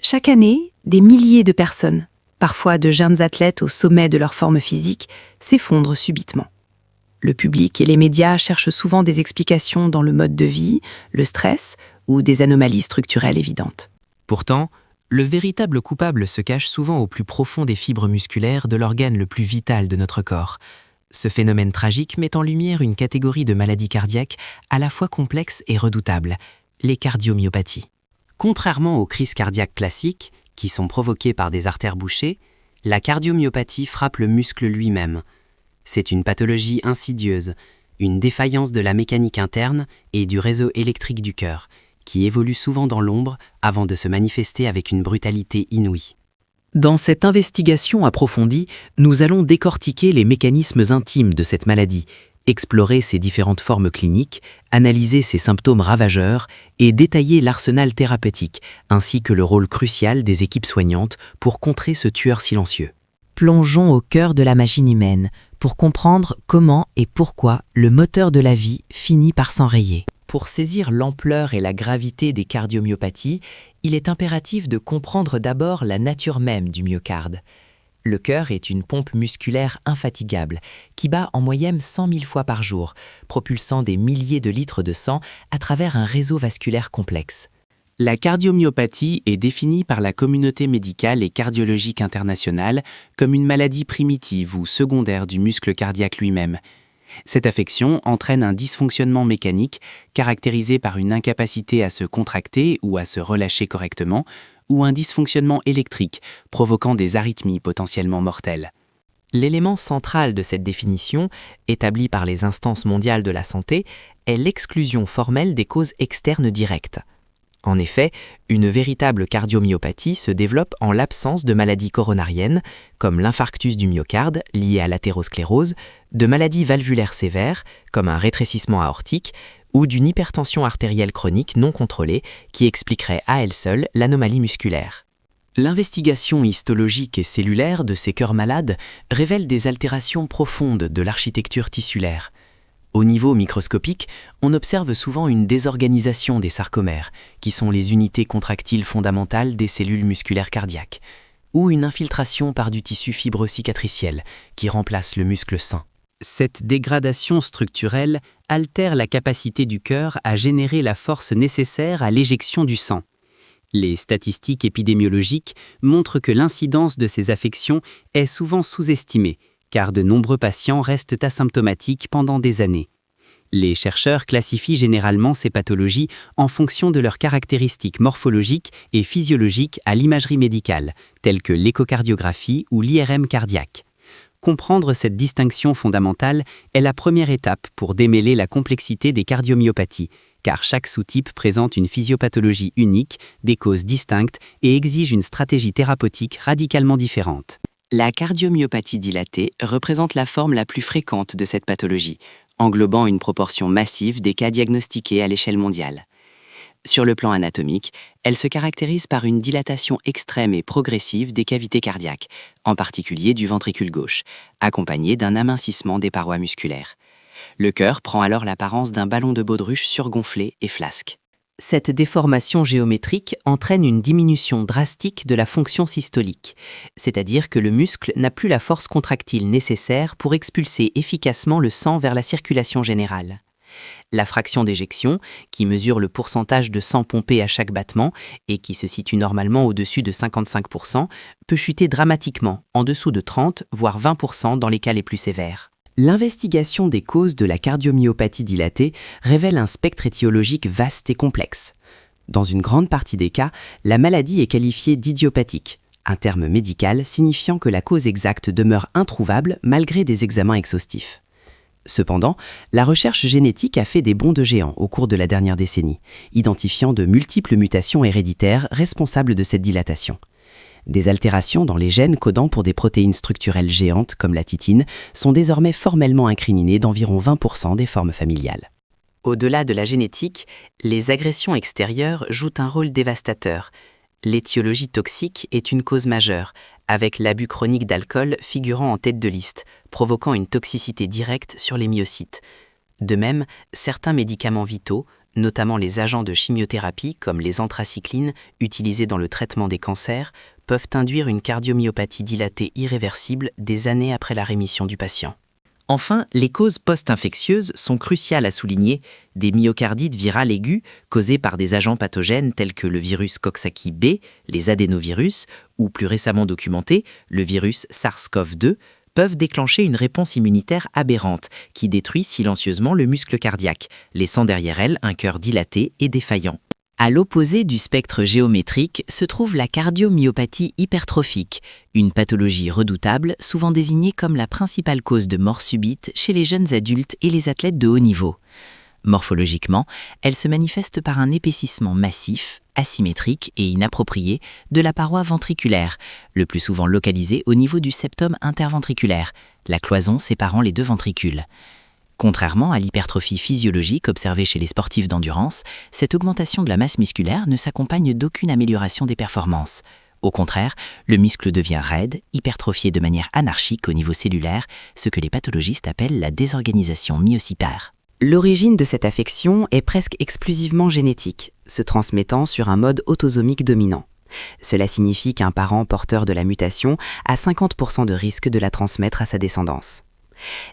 Chaque année, des milliers de personnes, parfois de jeunes athlètes au sommet de leur forme physique, s'effondrent subitement. Le public et les médias cherchent souvent des explications dans le mode de vie, le stress ou des anomalies structurelles évidentes. Pourtant, le véritable coupable se cache souvent au plus profond des fibres musculaires de l'organe le plus vital de notre corps. Ce phénomène tragique met en lumière une catégorie de maladies cardiaques à la fois complexes et redoutables, les cardiomyopathies. Contrairement aux crises cardiaques classiques, qui sont provoquées par des artères bouchées, la cardiomyopathie frappe le muscle lui-même. C'est une pathologie insidieuse, une défaillance de la mécanique interne et du réseau électrique du cœur, qui évolue souvent dans l'ombre avant de se manifester avec une brutalité inouïe. Dans cette investigation approfondie, nous allons décortiquer les mécanismes intimes de cette maladie, explorer ses différentes formes cliniques, analyser ses symptômes ravageurs et détailler l'arsenal thérapeutique, ainsi que le rôle crucial des équipes soignantes pour contrer ce tueur silencieux. Plongeons au cœur de la machine humaine pour comprendre comment et pourquoi le moteur de la vie finit par s'enrayer. Pour saisir l'ampleur et la gravité des cardiomyopathies, il est impératif de comprendre d'abord la nature même du myocarde. Le cœur est une pompe musculaire infatigable qui bat en moyenne 100 000 fois par jour, propulsant des milliers de litres de sang à travers un réseau vasculaire complexe. La cardiomyopathie est définie par la communauté médicale et cardiologique internationale comme une maladie primitive ou secondaire du muscle cardiaque lui-même. Cette affection entraîne un dysfonctionnement mécanique caractérisé par une incapacité à se contracter ou à se relâcher correctement, ou un dysfonctionnement électrique provoquant des arythmies potentiellement mortelles. L'élément central de cette définition, établi par les instances mondiales de la santé, est l'exclusion formelle des causes externes directes. En effet, une véritable cardiomyopathie se développe en l'absence de maladies coronariennes, comme l'infarctus du myocarde lié à l'athérosclérose, de maladies valvulaires sévères, comme un rétrécissement aortique, ou d'une hypertension artérielle chronique non contrôlée qui expliquerait à elle seule l'anomalie musculaire. L'investigation histologique et cellulaire de ces cœurs malades révèle des altérations profondes de l'architecture tissulaire. Au niveau microscopique, on observe souvent une désorganisation des sarcomères, qui sont les unités contractiles fondamentales des cellules musculaires cardiaques, ou une infiltration par du tissu fibreux cicatriciel, qui remplace le muscle sain. Cette dégradation structurelle altère la capacité du cœur à générer la force nécessaire à l'éjection du sang. Les statistiques épidémiologiques montrent que l'incidence de ces affections est souvent sous-estimée, car de nombreux patients restent asymptomatiques pendant des années. Les chercheurs classifient généralement ces pathologies en fonction de leurs caractéristiques morphologiques et physiologiques à l'imagerie médicale, telles que l'échocardiographie ou l'IRM cardiaque. Comprendre cette distinction fondamentale est la première étape pour démêler la complexité des cardiomyopathies, car chaque sous-type présente une physiopathologie unique, des causes distinctes et exige une stratégie thérapeutique radicalement différente. La cardiomyopathie dilatée représente la forme la plus fréquente de cette pathologie, englobant une proportion massive des cas diagnostiqués à l'échelle mondiale. Sur le plan anatomique, elle se caractérise par une dilatation extrême et progressive des cavités cardiaques, en particulier du ventricule gauche, accompagnée d'un amincissement des parois musculaires. Le cœur prend alors l'apparence d'un ballon de baudruche surgonflé et flasque. Cette déformation géométrique entraîne une diminution drastique de la fonction systolique, c'est-à-dire que le muscle n'a plus la force contractile nécessaire pour expulser efficacement le sang vers la circulation générale. La fraction d'éjection, qui mesure le pourcentage de sang pompé à chaque battement et qui se situe normalement au-dessus de 55%, peut chuter dramatiquement, en dessous de 30 voire 20% dans les cas les plus sévères. L'investigation des causes de la cardiomyopathie dilatée révèle un spectre étiologique vaste et complexe. Dans une grande partie des cas, la maladie est qualifiée d'idiopathique, un terme médical signifiant que la cause exacte demeure introuvable malgré des examens exhaustifs. Cependant, la recherche génétique a fait des bonds de géant au cours de la dernière décennie, identifiant de multiples mutations héréditaires responsables de cette dilatation. Des altérations dans les gènes codant pour des protéines structurelles géantes comme la titine sont désormais formellement incriminées d'environ 20% des formes familiales. Au-delà de la génétique, les agressions extérieures jouent un rôle dévastateur. L'étiologie toxique est une cause majeure, avec l'abus chronique d'alcool figurant en tête de liste, provoquant une toxicité directe sur les myocytes. De même, certains médicaments vitaux, notamment les agents de chimiothérapie comme les anthracyclines utilisés dans le traitement des cancers, peuvent induire une cardiomyopathie dilatée irréversible des années après la rémission du patient. Enfin, les causes post-infectieuses sont cruciales à souligner, des myocardites virales aiguës causées par des agents pathogènes tels que le virus Coxsackie B, les adénovirus, ou plus récemment documenté, le virus SARS-CoV-2, peuvent déclencher une réponse immunitaire aberrante qui détruit silencieusement le muscle cardiaque, laissant derrière elle un cœur dilaté et défaillant. À l'opposé du spectre géométrique se trouve la cardiomyopathie hypertrophique, une pathologie redoutable souvent désignée comme la principale cause de mort subite chez les jeunes adultes et les athlètes de haut niveau. Morphologiquement, elle se manifeste par un épaississement massif, asymétrique et inapproprié de la paroi ventriculaire, le plus souvent localisée au niveau du septum interventriculaire, la cloison séparant les deux ventricules. Contrairement à l'hypertrophie physiologique observée chez les sportifs d'endurance, cette augmentation de la masse musculaire ne s'accompagne d'aucune amélioration des performances. Au contraire, le muscle devient raide, hypertrophié de manière anarchique au niveau cellulaire, ce que les pathologistes appellent la désorganisation myocipare. L'origine de cette affection est presque exclusivement génétique, se transmettant sur un mode autosomique dominant. Cela signifie qu'un parent porteur de la mutation a 50% de risque de la transmettre à sa descendance.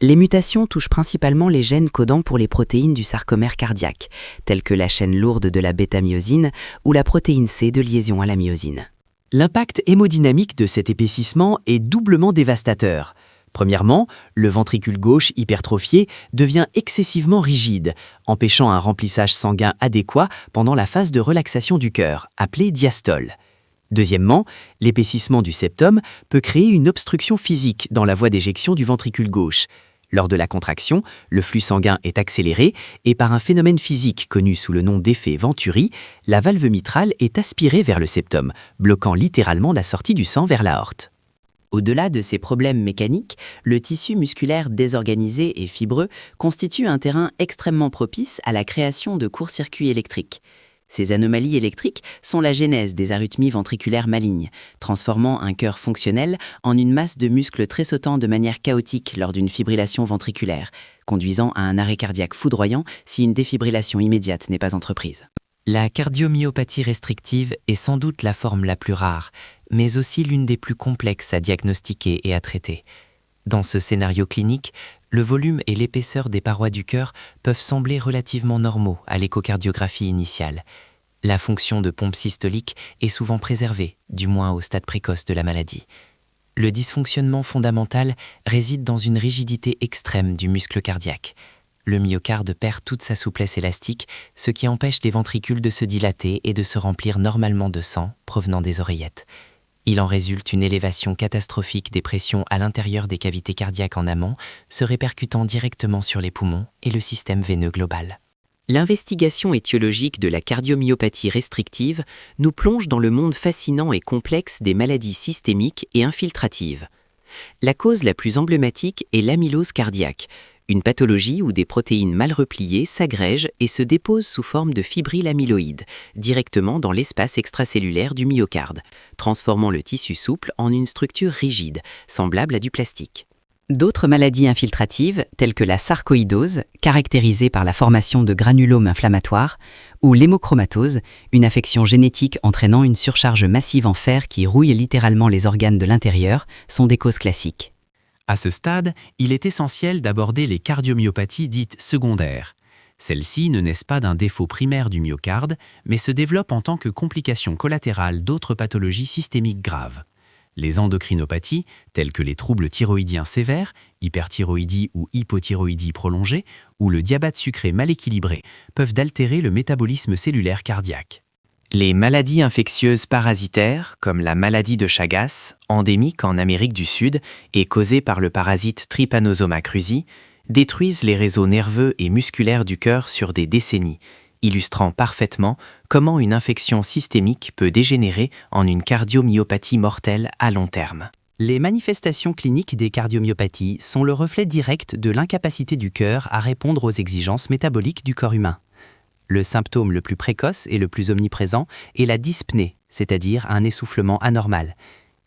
Les mutations touchent principalement les gènes codant pour les protéines du sarcomère cardiaque, telles que la chaîne lourde de la bêta-myosine ou la protéine C de liaison à la myosine. L'impact hémodynamique de cet épaississement est doublement dévastateur. Premièrement, le ventricule gauche hypertrophié devient excessivement rigide, empêchant un remplissage sanguin adéquat pendant la phase de relaxation du cœur, appelée diastole. Deuxièmement, l'épaississement du septum peut créer une obstruction physique dans la voie d'éjection du ventricule gauche. Lors de la contraction, le flux sanguin est accéléré et par un phénomène physique connu sous le nom d'effet Venturi, la valve mitrale est aspirée vers le septum, bloquant littéralement la sortie du sang vers l'aorte. Au-delà de ces problèmes mécaniques, le tissu musculaire désorganisé et fibreux constitue un terrain extrêmement propice à la création de court-circuits électriques. Ces anomalies électriques sont la genèse des arythmies ventriculaires malignes, transformant un cœur fonctionnel en une masse de muscles tressautant de manière chaotique lors d'une fibrillation ventriculaire, conduisant à un arrêt cardiaque foudroyant si une défibrillation immédiate n'est pas entreprise. La cardiomyopathie restrictive est sans doute la forme la plus rare, mais aussi l'une des plus complexes à diagnostiquer et à traiter. Dans ce scénario clinique, le volume et l'épaisseur des parois du cœur peuvent sembler relativement normaux à l'échocardiographie initiale. La fonction de pompe systolique est souvent préservée, du moins au stade précoce de la maladie. Le dysfonctionnement fondamental réside dans une rigidité extrême du muscle cardiaque. Le myocarde perd toute sa souplesse élastique, ce qui empêche les ventricules de se dilater et de se remplir normalement de sang provenant des oreillettes. Il en résulte une élévation catastrophique des pressions à l'intérieur des cavités cardiaques en amont, se répercutant directement sur les poumons et le système veineux global. L'investigation étiologique de la cardiomyopathie restrictive nous plonge dans le monde fascinant et complexe des maladies systémiques et infiltratives. La cause la plus emblématique est l'amylose cardiaque, une pathologie où des protéines mal repliées s'agrègent et se déposent sous forme de fibrille amyloïde, directement dans l'espace extracellulaire du myocarde, transformant le tissu souple en une structure rigide, semblable à du plastique. D'autres maladies infiltratives, telles que la sarcoïdose, caractérisée par la formation de granulomes inflammatoires, ou l'hémochromatose, une affection génétique entraînant une surcharge massive en fer qui rouille littéralement les organes de l'intérieur, sont des causes classiques. À ce stade, il est essentiel d'aborder les cardiomyopathies dites secondaires. Celles-ci ne naissent pas d'un défaut primaire du myocarde, mais se développent en tant que complications collatérales d'autres pathologies systémiques graves. Les endocrinopathies, telles que les troubles thyroïdiens sévères, hyperthyroïdie ou hypothyroïdie prolongée, ou le diabète sucré mal équilibré, peuvent altérer le métabolisme cellulaire cardiaque. Les maladies infectieuses parasitaires, comme la maladie de Chagas, endémique en Amérique du Sud et causée par le parasite Trypanosoma cruzi, détruisent les réseaux nerveux et musculaires du cœur sur des décennies, illustrant parfaitement comment une infection systémique peut dégénérer en une cardiomyopathie mortelle à long terme. Les manifestations cliniques des cardiomyopathies sont le reflet direct de l'incapacité du cœur à répondre aux exigences métaboliques du corps humain. Le symptôme le plus précoce et le plus omniprésent est la dyspnée, c'est-à-dire un essoufflement anormal.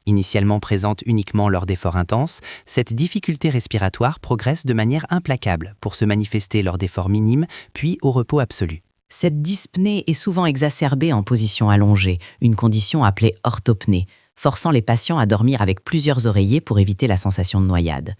Initialement présente uniquement lors d'efforts intenses, cette difficulté respiratoire progresse de manière implacable pour se manifester lors d'efforts minimes, puis au repos absolu. Cette dyspnée est souvent exacerbée en position allongée, une condition appelée orthopnée, forçant les patients à dormir avec plusieurs oreillers pour éviter la sensation de noyade.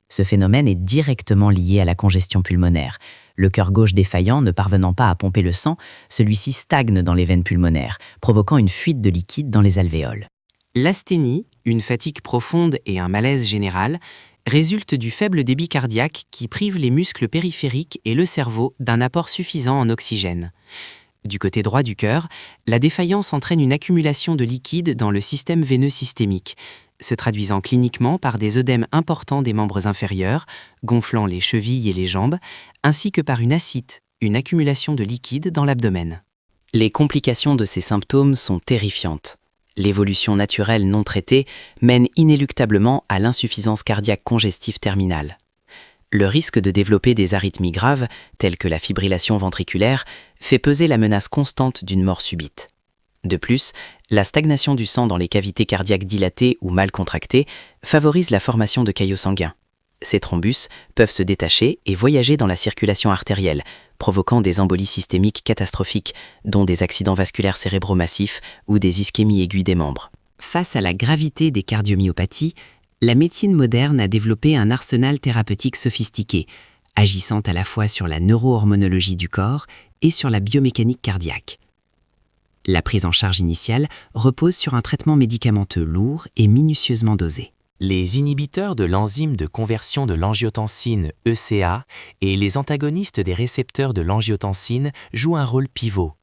Ce phénomène est directement lié à la congestion pulmonaire. Le cœur gauche défaillant ne parvenant pas à pomper le sang, celui-ci stagne dans les veines pulmonaires, provoquant une fuite de liquide dans les alvéoles. L'asthénie, une fatigue profonde et un malaise général, résulte du faible débit cardiaque qui prive les muscles périphériques et le cerveau d'un apport suffisant en oxygène. Du côté droit du cœur, la défaillance entraîne une accumulation de liquide dans le système veineux systémique, se traduisant cliniquement par des œdèmes importants des membres inférieurs, gonflant les chevilles et les jambes, ainsi que par une ascite, une accumulation de liquide dans l'abdomen. Les complications de ces symptômes sont terrifiantes. L'évolution naturelle non traitée mène inéluctablement à l'insuffisance cardiaque congestive terminale. Le risque de développer des arythmies graves, telles que la fibrillation ventriculaire, fait peser la menace constante d'une mort subite. De plus, la stagnation du sang dans les cavités cardiaques dilatées ou mal contractées favorise la formation de caillots sanguins. Ces thrombus peuvent se détacher et voyager dans la circulation artérielle, provoquant des embolies systémiques catastrophiques, dont des accidents vasculaires cérébraux massifs ou des ischémies aiguës des membres. Face à la gravité des cardiomyopathies, la médecine moderne a développé un arsenal thérapeutique sophistiqué, agissant à la fois sur la neurohormonologie du corps et sur la biomécanique cardiaque. La prise en charge initiale repose sur un traitement médicamenteux lourd et minutieusement dosé. Les inhibiteurs de l'enzyme de conversion de l'angiotensine ECA et les antagonistes des récepteurs de l'angiotensine jouent un rôle pivot.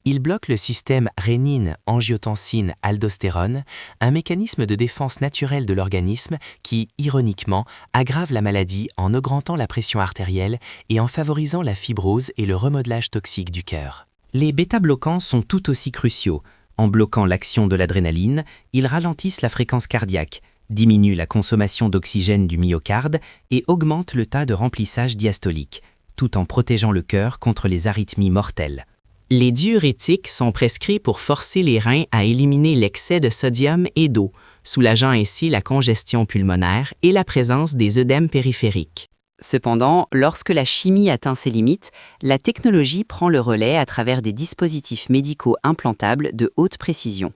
Ils bloquent le système rénine-angiotensine-aldostérone, un mécanisme de défense naturelle de l'organisme qui, ironiquement, aggrave la maladie en augmentant la pression artérielle et en favorisant la fibrose et le remodelage toxique du cœur. Les bêta-bloquants sont tout aussi cruciaux. En bloquant l'action de l'adrénaline, ils ralentissent la fréquence cardiaque, diminuent la consommation d'oxygène du myocarde et augmentent le tas de remplissage diastolique, tout en protégeant le cœur contre les arythmies mortelles. Les diurétiques sont prescrits pour forcer les reins à éliminer l'excès de sodium et d'eau, soulageant ainsi la congestion pulmonaire et la présence des œdèmes périphériques. Cependant, lorsque la chimie atteint ses limites, la technologie prend le relais à travers des dispositifs médicaux implantables de haute précision.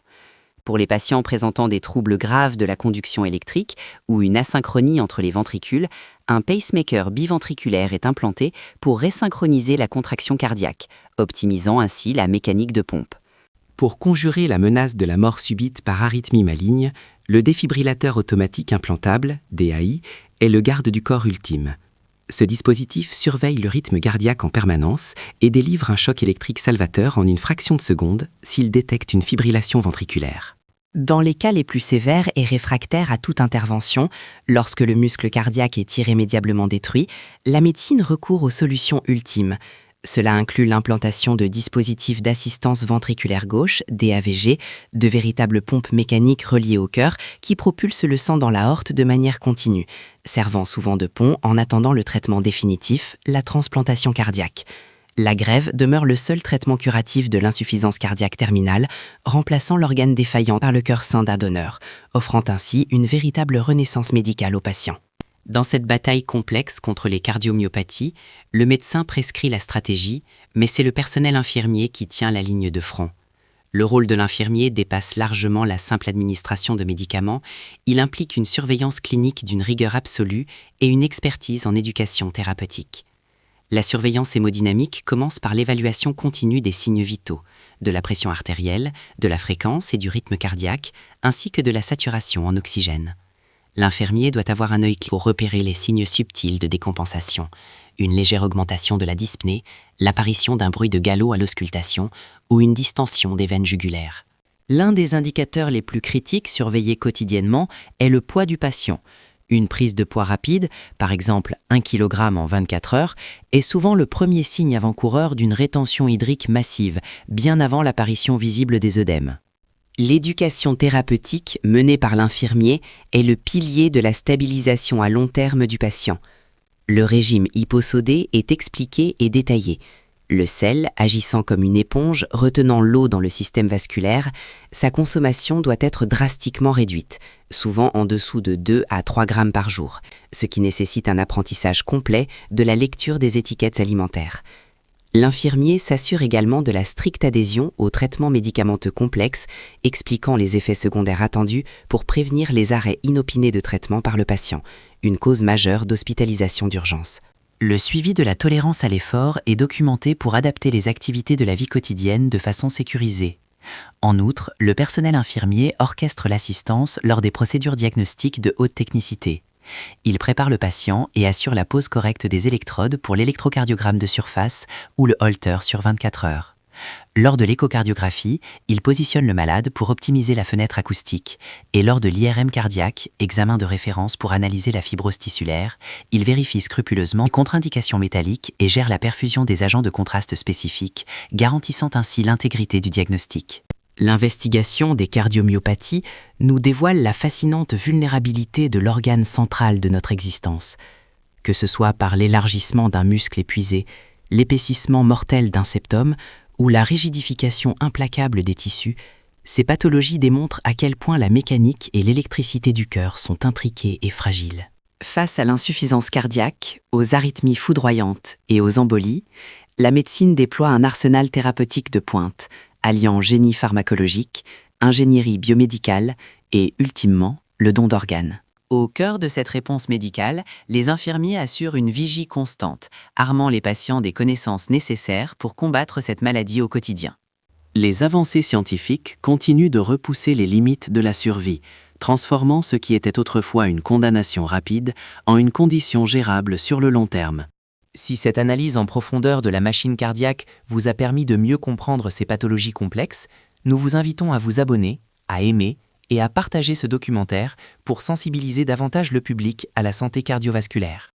Pour les patients présentant des troubles graves de la conduction électrique ou une asynchronie entre les ventricules, un pacemaker biventriculaire est implanté pour résynchroniser la contraction cardiaque, optimisant ainsi la mécanique de pompe. Pour conjurer la menace de la mort subite par arythmie maligne, le défibrillateur automatique implantable, DAI, est le garde du corps ultime. Ce dispositif surveille le rythme cardiaque en permanence et délivre un choc électrique salvateur en une fraction de seconde s'il détecte une fibrillation ventriculaire. Dans les cas les plus sévères et réfractaires à toute intervention, lorsque le muscle cardiaque est irrémédiablement détruit, la médecine recourt aux solutions ultimes. Cela inclut l'implantation de dispositifs d'assistance ventriculaire gauche, DAVG, de véritables pompes mécaniques reliées au cœur qui propulsent le sang dans l'aorte de manière continue, servant souvent de pont en attendant le traitement définitif, la transplantation cardiaque. La grève demeure le seul traitement curatif de l'insuffisance cardiaque terminale, remplaçant l'organe défaillant par le cœur sain d'un donneur, offrant ainsi une véritable renaissance médicale aux patients. Dans cette bataille complexe contre les cardiomyopathies, le médecin prescrit la stratégie, mais c'est le personnel infirmier qui tient la ligne de front. Le rôle de l'infirmier dépasse largement la simple administration de médicaments, il implique une surveillance clinique d'une rigueur absolue et une expertise en éducation thérapeutique. La surveillance hémodynamique commence par l'évaluation continue des signes vitaux, de la pression artérielle, de la fréquence et du rythme cardiaque, ainsi que de la saturation en oxygène. L'infirmier doit avoir un œil pour repérer les signes subtils de décompensation, une légère augmentation de la dyspnée, l'apparition d'un bruit de galop à l'auscultation ou une distension des veines jugulaires. L'un des indicateurs les plus critiques surveillés quotidiennement est le poids du patient. Une prise de poids rapide, par exemple 1 kg en 24 heures, est souvent le premier signe avant-coureur d'une rétention hydrique massive, bien avant l'apparition visible des œdèmes. L'éducation thérapeutique menée par l'infirmier est le pilier de la stabilisation à long terme du patient. Le régime hyposodé est expliqué et détaillé. Le sel, agissant comme une éponge, retenant l'eau dans le système vasculaire, sa consommation doit être drastiquement réduite, souvent en dessous de 2 à 3 grammes par jour, ce qui nécessite un apprentissage complet de la lecture des étiquettes alimentaires. L'infirmier s'assure également de la stricte adhésion aux traitements médicamenteux complexes, expliquant les effets secondaires attendus pour prévenir les arrêts inopinés de traitement par le patient, une cause majeure d'hospitalisation d'urgence. Le suivi de la tolérance à l'effort est documenté pour adapter les activités de la vie quotidienne de façon sécurisée. En outre, le personnel infirmier orchestre l'assistance lors des procédures diagnostiques de haute technicité. Il prépare le patient et assure la pose correcte des électrodes pour l'électrocardiogramme de surface ou le Holter sur 24 heures. Lors de l'échocardiographie, il positionne le malade pour optimiser la fenêtre acoustique et lors de l'IRM cardiaque, examen de référence pour analyser la fibrose tissulaire, il vérifie scrupuleusement les contre-indications métalliques et gère la perfusion des agents de contraste spécifiques, garantissant ainsi l'intégrité du diagnostic. L'investigation des cardiomyopathies nous dévoile la fascinante vulnérabilité de l'organe central de notre existence. Que ce soit par l'élargissement d'un muscle épuisé, l'épaississement mortel d'un septum ou la rigidification implacable des tissus, ces pathologies démontrent à quel point la mécanique et l'électricité du cœur sont intriquées et fragiles. Face à l'insuffisance cardiaque, aux arythmies foudroyantes et aux embolies, la médecine déploie un arsenal thérapeutique de pointe, alliant génie pharmacologique, ingénierie biomédicale et, ultimement, le don d'organes. Au cœur de cette réponse médicale, les infirmiers assurent une vigie constante, armant les patients des connaissances nécessaires pour combattre cette maladie au quotidien. Les avancées scientifiques continuent de repousser les limites de la survie, transformant ce qui était autrefois une condamnation rapide en une condition gérable sur le long terme. Si cette analyse en profondeur de la machine cardiaque vous a permis de mieux comprendre ces pathologies complexes, nous vous invitons à vous abonner, à aimer et à partager ce documentaire pour sensibiliser davantage le public à la santé cardiovasculaire.